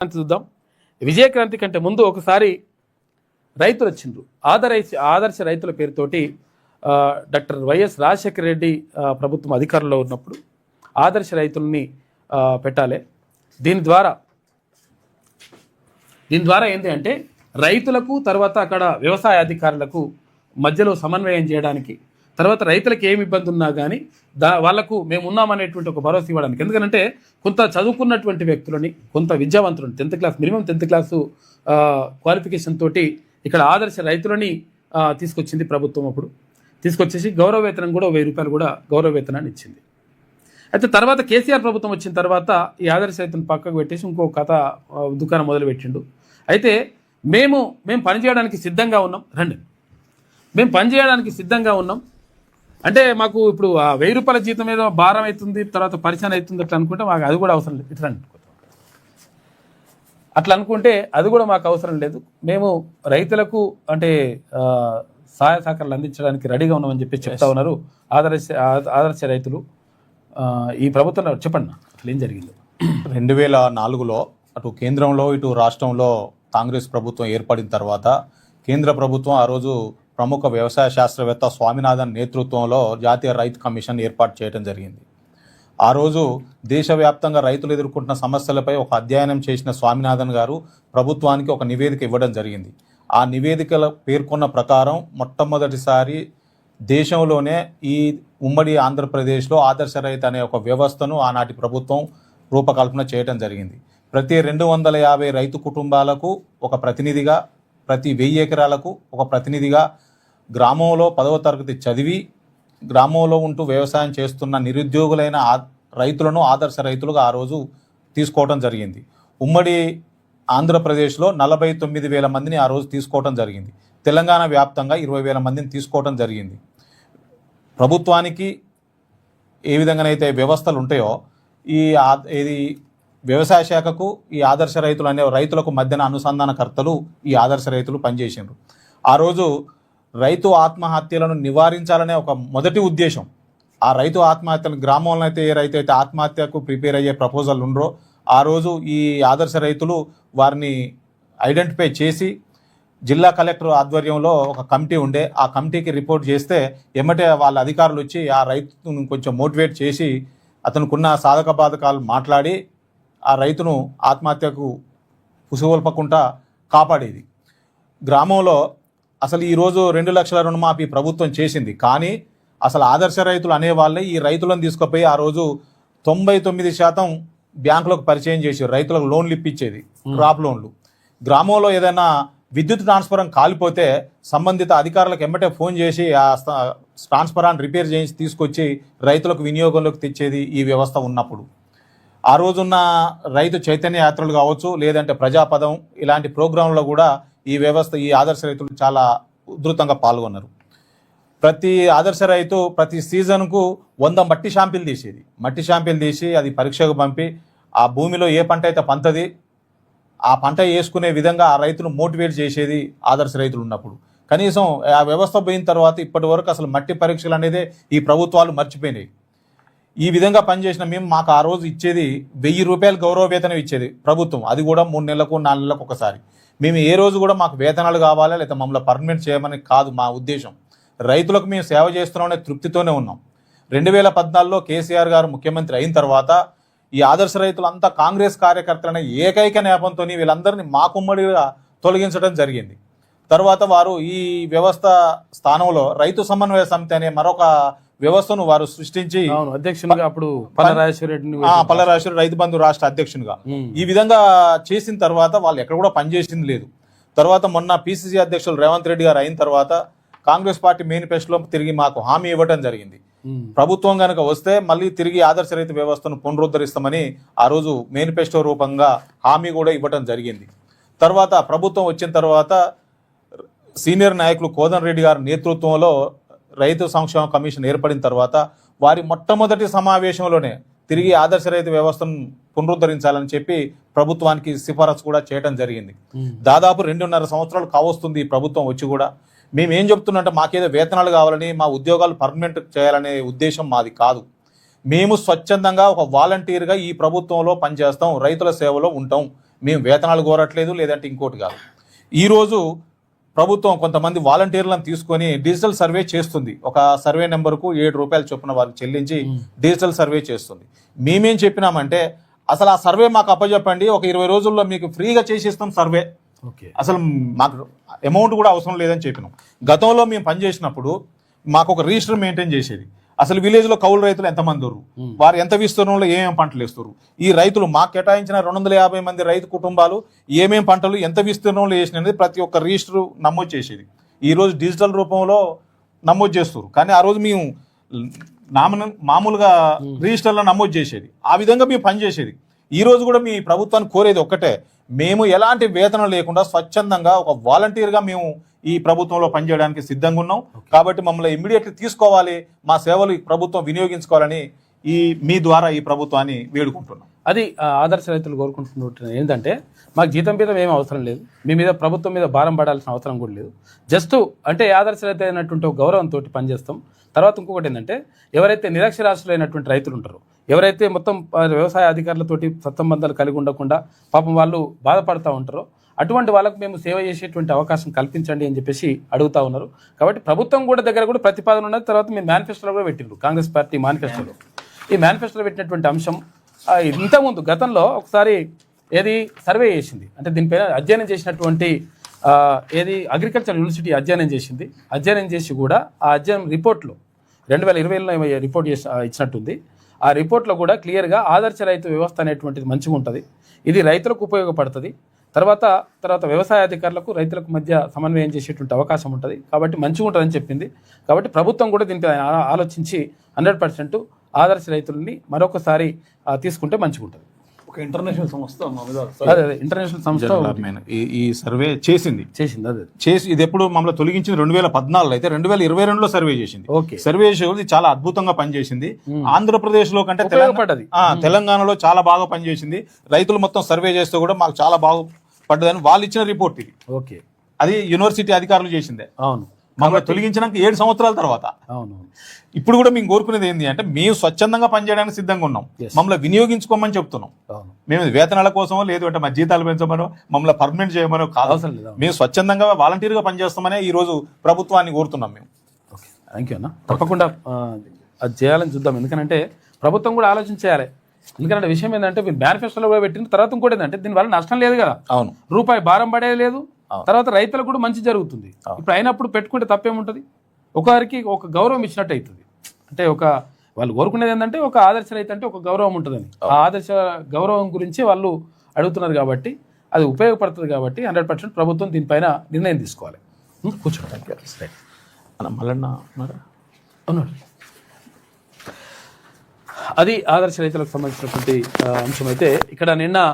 క్రాంతి చూద్దాం. విజయక్రాంతి కంటే ముందు ఒకసారి రైతులు వచ్చిండ్రు. ఆదర్శ రైతుల పేరుతోటి డాక్టర్ వైఎస్ రాజశేఖర రెడ్డి ప్రభుత్వం అధికారంలో ఉన్నప్పుడు ఆదర్శ రైతుల్ని పెట్టాలి. దీని ద్వారా ఏంటి అంటే రైతులకు తర్వాత అక్కడ వ్యవసాయ అధికారులకు మధ్యలో సమన్వయం చేయడానికి, తర్వాత రైతులకు ఏమి ఇబ్బంది ఉన్నా కానీ వాళ్లకు మేము ఉన్నామనేటువంటి ఒక భరోసా ఇవ్వడానికి. ఎందుకంటే కొంత చదువుకున్నటువంటి వ్యక్తులని, కొంత విద్యావంతులను, 10th class minimum 10th class qualification తోటి ఇక్కడ ఆదర్శ రైతులని తీసుకొచ్చింది ప్రభుత్వం. అప్పుడు తీసుకొచ్చేసి గౌరవ వేతనం కూడా 1000 రూపాయలు కూడా గౌరవ వేతనాన్ని ఇచ్చింది. అయితే తర్వాత కేసీఆర్ ప్రభుత్వం వచ్చిన తర్వాత ఈ ఆదర్శ రైతులను పక్కకు పెట్టేసి ఇంకో కథ దుకాణం మొదలుపెట్టిండు. అయితే మేము పనిచేయడానికి సిద్ధంగా ఉన్నాం, రండి మేము పనిచేయడానికి సిద్ధంగా ఉన్నాం అంటే మాకు ఇప్పుడు 1000 రూపాయల జీతం ఏదో భారం అవుతుంది, తర్వాత పరిచయం అవుతుంది అట్లా అనుకుంటే మాకు అది కూడా అవసరం లేదు. ఇట్లా అట్లా అనుకుంటే అది కూడా మాకు అవసరం లేదు. మేము రైతులకు అంటే సహాయ సహకారాలు అందించడానికి రెడీగా ఉన్నామని చెప్పి చెప్తా ఉన్నారు ఆదర్శ రైతులు. ఈ ప్రభుత్వంలో చెప్పండి అసలు ఏం జరిగింది? 2004లో అటు కేంద్రంలో ఇటు రాష్ట్రంలో కాంగ్రెస్ ప్రభుత్వం ఏర్పడిన తర్వాత కేంద్ర ప్రభుత్వం ఆ రోజు ప్రముఖ వ్యవసాయ శాస్త్రవేత్త స్వామినాథన్ నేతృత్వంలో జాతీయ రైతు కమిషన్ ఏర్పాటు చేయడం జరిగింది. ఆ రోజు దేశవ్యాప్తంగా రైతులు ఎదుర్కొంటున్న సమస్యలపై ఒక అధ్యయనం చేసిన స్వామినాథన్ గారు ప్రభుత్వానికి ఒక నివేదిక ఇవ్వడం జరిగింది. ఆ నివేదికలో పేర్కొన్న ప్రకారం మొట్టమొదటిసారి దేశంలోనే ఈ ఉమ్మడి ఆంధ్రప్రదేశ్లో ఆదర్శ రైతు అనే ఒక వ్యవస్థను ఆనాటి ప్రభుత్వం రూపకల్పన చేయడం జరిగింది. ప్రతి 250 రైతు కుటుంబాలకు ఒక ప్రతినిధిగా, ప్రతి 1000 ఎకరాలకు ఒక ప్రతినిధిగా, గ్రామంలో 10వ తరగతి చదివి గ్రామంలో ఉంటూ వ్యవసాయం చేస్తున్న నిరుద్యోగులైన రైతులను ఆదర్శ రైతులుగా ఆ రోజు తీసుకోవడం జరిగింది. ఉమ్మడి ఆంధ్రప్రదేశ్లో 49,000 మందిని ఆ రోజు తీసుకోవడం జరిగింది. తెలంగాణ వ్యాప్తంగా 20,000 మందిని తీసుకోవడం జరిగింది. ప్రభుత్వానికి ఏ విధంగానైతే వ్యవస్థలు ఉంటాయో ఇది వ్యవసాయ శాఖకు ఈ ఆదర్శ రైతులు అనే రైతులకు మధ్యన అనుసంధానకర్తలు ఈ ఆదర్శ రైతులు పనిచేసిండ్రు. ఆ రోజు రైతు ఆత్మహత్యలను నివారించాలనే ఒక మొదటి ఉద్దేశం. ఆ రైతు ఆత్మహత్యలు గ్రామంలో అయితే ఏ రైతు అయితే ఆత్మహత్యకు ప్రిపేర్ అయ్యే ప్రపోజల్ ఉండరో ఆ రోజు ఈ ఆదర్శ రైతులు వారిని ఐడెంటిఫై చేసి జిల్లా కలెక్టర్ ఆధ్వర్యంలో ఒక కమిటీ ఉండే, ఆ కమిటీకి రిపోర్ట్ చేస్తే ఎమ్మటే వాళ్ళ అధికారులు వచ్చి ఆ రైతును కొంచెం మోటివేట్ చేసి అతనుకున్న సాధక బాధకాలు మాట్లాడి ఆ రైతును ఆత్మహత్యకు ఉసుగొల్పకుండా కాపాడేది. గ్రామంలో అసలు ఈరోజు 2 లక్షల రుణమాఫీ ప్రభుత్వం చేసింది, కానీ అసలు ఆదర్శ రైతులు అనేవాళ్ళే ఈ రైతులను తీసుకుపోయి ఆ రోజు 99% బ్యాంకులకు పరిచయం చేసి రైతులకు లోన్లు ఇప్పించేది, క్రాప్ లోన్లు. గ్రామంలో ఏదైనా విద్యుత్ ట్రాన్స్ఫారం కాలిపోతే సంబంధిత అధికారులకు ఎమ్మటే ఫోన్ చేసి ఆ ట్రాన్స్ఫారాన్ని రిపేర్ చేసి తీసుకొచ్చి రైతులకు వినియోగంలోకి తెచ్చేది ఈ వ్యవస్థ ఉన్నప్పుడు. ఆ రోజున్న రైతు చైతన్య యాత్రలు కావచ్చు, లేదంటే ప్రజాపదం ఇలాంటి ప్రోగ్రాంలో కూడా ఈ వ్యవస్థ ఈ ఆదర్శ రైతులు చాలా ఉధృతంగా పాల్గొన్నారు. ప్రతి ఆదర్శ రైతు ప్రతి సీజన్కు 100 మట్టి షాంపిల్ తీసేది. మట్టి షాంపిల్ తీసి అది పరీక్షకు పంపి ఆ భూమిలో ఏ పంట అయితే పంతది ఆ పంట వేసుకునే విధంగా ఆ రైతును మోటివేట్ చేసేది ఆదర్శ రైతులు ఉన్నప్పుడు. కనీసం ఆ వ్యవస్థ పోయిన తర్వాత ఇప్పటి వరకు అసలు మట్టి పరీక్షలు అనేది ఈ ప్రభుత్వాలు మర్చిపోయినాయి. ఈ విధంగా పనిచేసిన మాకు ఆ రోజు ఇచ్చేది 1000 రూపాయలు గౌరవ వేతనం ఇచ్చేది ప్రభుత్వం, అది కూడా 3 నెలలకు 4 నెలలకు ఒకసారి. మేము ఏ రోజు కూడా మాకు వేతనాలు కావాలా లేదా మమ్మల్ని పర్మనెంట్ చేయమని కాదు మా ఉద్దేశం. రైతులకు మేము సేవ చేస్తున్నామనే తృప్తితోనే ఉన్నాం. 2014లో కేసీఆర్ గారు ముఖ్యమంత్రి అయిన తర్వాత ఈ ఆదర్శ రైతులంతా కాంగ్రెస్ కార్యకర్తలనే ఏకైక నేపంతో వీళ్ళందరినీ మాకుమ్మడిగా తొలగించడం జరిగింది. తర్వాత వారు ఈ వ్యవస్థ స్థానంలో రైతు సమన్వయ సమితి అనే మరొక వ్యవస్థను వారు సృష్టించి అధ్యక్షునిగా అప్పుడు పల్లరాజేశ్వర రైతు బంధు రాష్ట్ర అధ్యక్షునిగా ఈ విధంగా చేసిన తర్వాత వాళ్ళు ఎక్కడ కూడా పనిచేసింది లేదు. తర్వాత మొన్న పిసిసి అధ్యక్షులు రేవంత్ రెడ్డి గారు అయిన తర్వాత కాంగ్రెస్ పార్టీ మేనిఫెస్టోలో తిరిగి మాకు హామీ ఇవ్వడం జరిగింది. ప్రభుత్వం కనుక వస్తే మళ్ళీ తిరిగి ఆదర్శ రైతు వ్యవస్థను పునరుద్ధరిస్తామని ఆ రోజు మేనిఫెస్టో రూపంగా హామీ కూడా ఇవ్వడం జరిగింది. తర్వాత ప్రభుత్వం వచ్చిన తర్వాత సీనియర్ నాయకులు కోదండ రెడ్డి గారి నేతృత్వంలో రైతు సంక్షేమ కమిషన్ ఏర్పడిన తర్వాత వారి మొట్టమొదటి సమావేశంలోనే తిరిగి ఆదర్శ రైతు వ్యవస్థను పునరుద్ధరించాలని చెప్పి ప్రభుత్వానికి సిఫారసు కూడా చేయడం జరిగింది. దాదాపు 2.5 సంవత్సరాలు కావస్తుంది ఈ ప్రభుత్వం వచ్చి కూడా. మేము ఏం చెప్తున్నంటే మాకేదో వేతనాలు కావాలని, మా ఉద్యోగాలు పర్మనెంట్ చేయాలనే ఉద్దేశం మాది కాదు. మేము స్వచ్ఛందంగా ఒక వాలంటీర్గా ఈ ప్రభుత్వంలో పనిచేస్తాం, రైతుల సేవలో ఉంటాం. మేము వేతనాలు కోరట్లేదు, లేదంటే ఇంకోటి కాదు. ఈరోజు ప్రభుత్వం కొంతమంది వాలంటీర్లను తీసుకొని డిజిటల్ సర్వే చేస్తుంది. ఒక సర్వే నెంబర్కు ₹7 చొప్పున వారికి చెల్లించి డిజిటల్ సర్వే చేస్తుంది. మేమేం చెప్పినామంటే అసలు ఆ సర్వే మాకు అప్పచెప్పండి, ఒక 20 రోజుల్లో మీకు ఫ్రీగా చేసిస్తాం సర్వే, ఓకే అసలు మాకు అమౌంట్ కూడా అవసరం లేదని చెప్పినాం. గతంలో మేము పనిచేసినప్పుడు మాకు ఒక రిజిస్టర్ మెయింటైన్ చేసేది. అసలు విలేజ్లో కౌలు రైతులు ఎంతమంది ఉన్నారు, వారు ఎంత విస్తీర్ణంలో ఏమేమి పంటలు వేస్తారు, ఈ రైతులు మాకు కేటాయించిన 250 మంది రైతు కుటుంబాలు ఏమేమి పంటలు ఎంత విస్తీర్ణంలో వేసినది ప్రతి ఒక్క రిజిస్టర్ నమోదు చేసేది. ఈరోజు డిజిటల్ రూపంలో నమోదు చేస్తారు. కానీ ఆ రోజు మేము మామూలుగా రిజిస్టర్లో నమోదు చేసేది. ఆ విధంగా మేము పనిచేసేది. ఈ రోజు కూడా మీ ప్రభుత్వాన్ని కోరేది ఒక్కటే, మేము ఎలాంటి వేతనం లేకుండా స్వచ్ఛందంగా ఒక వాలంటీర్గా మేము ఈ ప్రభుత్వంలో పనిచేయడానికి సిద్ధంగా ఉన్నాం. కాబట్టి మమ్మల్ని ఇమ్మీడియట్లీ తీసుకోవాలి, మా సేవలు ఈ ప్రభుత్వం వినియోగించుకోవాలని మీ ద్వారా ఈ ప్రభుత్వాన్ని వేడుకుంటున్నాం. అది ఆదర్శ రైతులు కోరుకుంటున్నట్టు ఏంటంటే మాకు జీతం మీద ఏం అవసరం లేదు, మీ మీద ప్రభుత్వం మీద భారం పడాల్సిన అవసరం కూడా లేదు. జస్ట్ అంటే ఆదర్శ రైతు అయినటువంటి ఒక గౌరవంతో పనిచేస్తాం. తర్వాత ఇంకొకటి ఏంటంటే ఎవరైతే నిరక్షరాస్యులైనటువంటి రైతులు ఉంటారో, ఎవరైతే మొత్తం వ్యవసాయ అధికారులతోటి సత్సంబంధాలు కలిగి ఉండకుండా పాపం వాళ్ళు బాధపడుతూ ఉంటారో అటువంటి వాళ్ళకు మేము సేవ చేసేటువంటి అవకాశం కల్పించండి అని చెప్పేసి అడుగుతా ఉన్నారు. కాబట్టి ప్రభుత్వం కూడా దగ్గర కూడా ప్రతిపాదన ఉన్నది. తర్వాత మీరు మేనిఫెస్టోలో కూడా పెట్టిండ్రు, కాంగ్రెస్ పార్టీ మేనిఫెస్టోలో. ఈ మేనిఫెస్టోలో పెట్టినటువంటి అంశం ఇంతకుముందు గతంలో ఒకసారి ఏది సర్వే చేసింది, అంటే దీనిపైన అధ్యయనం చేసినటువంటి ఏది అగ్రికల్చర్ యూనివర్సిటీ అధ్యయనం చేసి కూడా ఆ అధ్యయనం రిపోర్ట్లో 2020లో రిపోర్ట్ ఇచ్చినట్టుంది. ఆ రిపోర్ట్లో కూడా క్లియర్గా ఆదర్శ రైతు వ్యవస్థ అనేటువంటిది మంచిగా ఉంటుంది, ఇది రైతులకు ఉపయోగపడుతుంది, తర్వాత వ్యవసాయ అధికారులకు రైతులకు మధ్య సమన్వయం చేసేటువంటి అవకాశం ఉంటుంది, కాబట్టి మంచిగా ఉంటుందని చెప్పింది. కాబట్టి ప్రభుత్వం కూడా దీనిపై ఆలోచించి 100% ఆదర్శ రైతులని మరొకసారి తీసుకుంటే మంచిగా ఉంటుంది. ఒక ఇంటర్నేషనల్ సంస్థ అదే ఇంటర్నేషనల్ సంస్థ ఈ సర్వే చేసింది. అదే ఇది ఎప్పుడు మమ్మల్ని తొలగించింది 2014 అయితే 2022లో సర్వే చేసింది. ఓకే, సర్వే చేసి చాలా అద్భుతంగా పనిచేసింది. ఆంధ్రప్రదేశ్ లో కంటే ఉపయోగపడ్డది. తెలంగాణలో చాలా బాగా పనిచేసింది. రైతులు మొత్తం సర్వే చేస్తే కూడా మాకు చాలా బాగుపడ్డదని వాళ్ళు ఇచ్చిన రిపోర్ట్ ఇది. ఓకే, అది యూనివర్సిటీ అధికారులు చేసిందే. అవును, మమ్మల్ని తొలగించినాక 7 సంవత్సరాల తర్వాత. అవును, ఇప్పుడు కూడా మేము కోరుకునేది ఏంటి అంటే మేము స్వచ్ఛందంగా పనిచేయడానికి సిద్ధంగా ఉన్నాం, మమ్మల్ని వినియోగించుకోమని చెప్తున్నాం. మేము వేతనాల కోసమో లేదు అంటే మా జీతాలు పెంచమనో మమ్మల్ని పర్మనెంట్ చేయమనో కాదు, మేము స్వచ్ఛందంగా వాలంటీర్గా పనిచేస్తామనే ఈ రోజు ప్రభుత్వాన్ని కోరుతున్నాం మేము. ఓకే, థ్యాంక్ యూ అన్న. తప్పకుండా అది చేయాలని చూద్దాం. ఎందుకంటే ప్రభుత్వం కూడా ఆలోచించాలి. ఎందుకంటే విషయం ఏంటంటే మీరు మేనిఫెస్టోలో కూడా పెట్టిన తర్వాత ఇంకోటి ఏంటంటే దీనివల్ల నష్టం లేదు కదా, అవును, రూపాయి భారం పడేది లేదు, తర్వాత రైతులకు కూడా మంచి జరుగుతుంది. ఇప్పుడు అయినప్పుడు పెట్టుకుంటే తప్పేముంటుంది, ఒకరికి ఒక గౌరవం ఇచ్చినట్టు అవుతుంది. అంటే వాళ్ళు కోరుకునేది ఏంటంటే ఒక ఆదర్శ రైతు అంటే ఒక గౌరవం ఉంటుందని, ఆ ఆదర్శ గౌరవం గురించి వాళ్ళు అడుగుతున్నారు. కాబట్టి అది ఉపయోగపడుతుంది. కాబట్టి 100% ప్రభుత్వం దీనిపైన నిర్ణయం తీసుకోవాలి. కూర్చోండి. అది ఆదర్శ రైతులకు సంబంధించినటువంటి అంశం. అయితే ఇక్కడ నిన్న